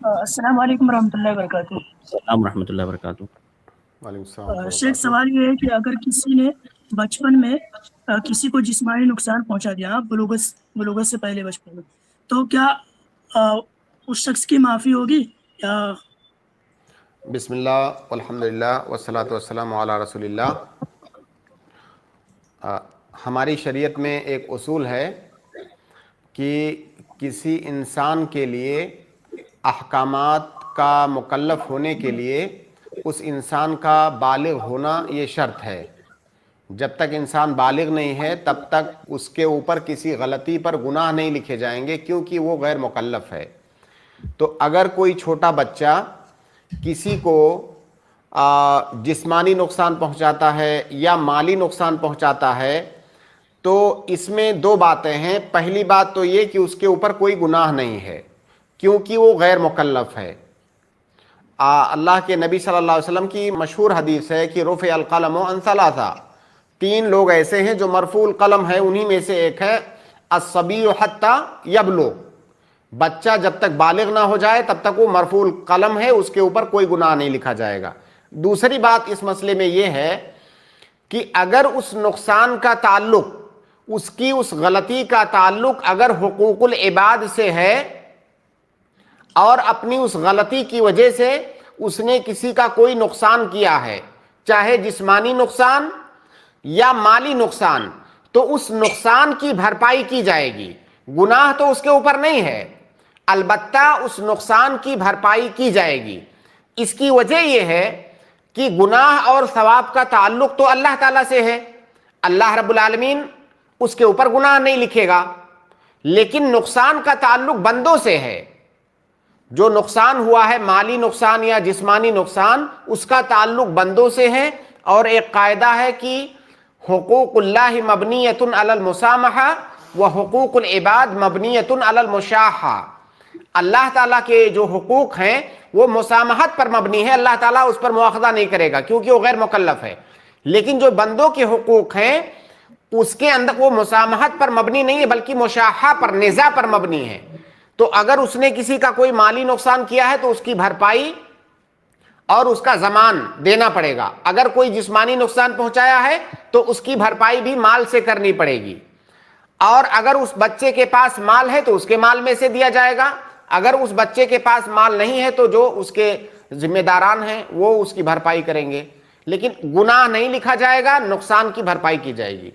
السلام علیکم ورحمۃ اللہ وبرکاتہ۔ السلام ورحمۃ اللہ وبرکاتہ۔ وعلیکم السلام شیخ سوال یہ ہے کہ اگر کسی نے بچپن میں کسی کو جسمانی نقصان پہنچا دیا بلوغت سے پہلے بچپن میں، تو کیا اس شخص کی معافی ہوگی یا؟ بسم اللہ والحمدللہ والصلاۃ والسلام علی رسول اللہ۔ ہماری شریعت میں ایک اصول ہے کہ کسی انسان کے لیے احکامات کا مکلف ہونے کے لیے اس انسان کا بالغ ہونا یہ شرط ہے۔ جب تک انسان بالغ نہیں ہے تب تک اس کے اوپر کسی غلطی پر گناہ نہیں لکھے جائیں گے، کیونکہ وہ غیر مکلف ہے۔ تو اگر کوئی چھوٹا بچہ کسی کو جسمانی نقصان پہنچاتا ہے یا مالی نقصان پہنچاتا ہے تو اس میں دو باتیں ہیں۔ پہلی بات تو یہ کہ اس کے اوپر کوئی گناہ نہیں ہے کیونکہ وہ غیر مکلف ہے۔ اللہ کے نبی صلی اللہ علیہ وسلم کی مشہور حدیث ہے کہ رفع القلم عن ثلاثہ، تین لوگ ایسے ہیں جو مرفوع القلم ہے، انہی میں سے ایک ہے الصبی حتی یبلغ، بچہ جب تک بالغ نہ ہو جائے تب تک وہ مرفوع القلم ہے، اس کے اوپر کوئی گناہ نہیں لکھا جائے گا۔ دوسری بات اس مسئلے میں یہ ہے کہ اگر اس نقصان کا تعلق، اس کی اس غلطی کا تعلق اگر حقوق العباد سے ہے اور اپنی اس غلطی کی وجہ سے اس نے کسی کا کوئی نقصان کیا ہے، چاہے جسمانی نقصان یا مالی نقصان، تو اس نقصان کی بھرپائی کی جائے گی۔ گناہ تو اس کے اوپر نہیں ہے، البتہ اس نقصان کی بھرپائی کی جائے گی۔ اس کی وجہ یہ ہے کہ گناہ اور ثواب کا تعلق تو اللہ تعالیٰ سے ہے، اللہ رب العالمین اس کے اوپر گناہ نہیں لکھے گا، لیکن نقصان کا تعلق بندوں سے ہے۔ جو نقصان ہوا ہے مالی نقصان یا جسمانی نقصان، اس کا تعلق بندوں سے ہے، اور ایک قاعدہ ہے کہ حقوق اللہ مبنیۃ علی المسامحہ و حقوق العباد مبنیۃ علی المشاحہ۔ اللہ تعالیٰ کے جو حقوق ہیں وہ مسامحت پر مبنی ہے، اللہ تعالیٰ اس پر مواخذہ نہیں کرے گا کیونکہ وہ غیر مکلف ہے۔ لیکن جو بندوں کے حقوق ہیں اس کے اندر وہ مسامحت پر مبنی نہیں ہے بلکہ مشاحہ پر، نزاع پر مبنی ہے۔ تو اگر اس نے کسی کا کوئی مالی نقصان کیا ہے تو اس کی بھرپائی اور اس کا ضمان دینا پڑے گا۔ اگر کوئی جسمانی نقصان پہنچایا ہے تو اس کی بھرپائی بھی مال سے کرنی پڑے گی، اور اگر اس بچے کے پاس مال ہے تو اس کے مال میں سے دیا جائے گا۔ اگر اس بچے کے پاس مال نہیں ہے تو جو اس کے ذمہ داران ہیں وہ اس کی بھرپائی کریں گے، لیکن گناہ نہیں لکھا جائے گا، نقصان کی بھرپائی کی جائے گی۔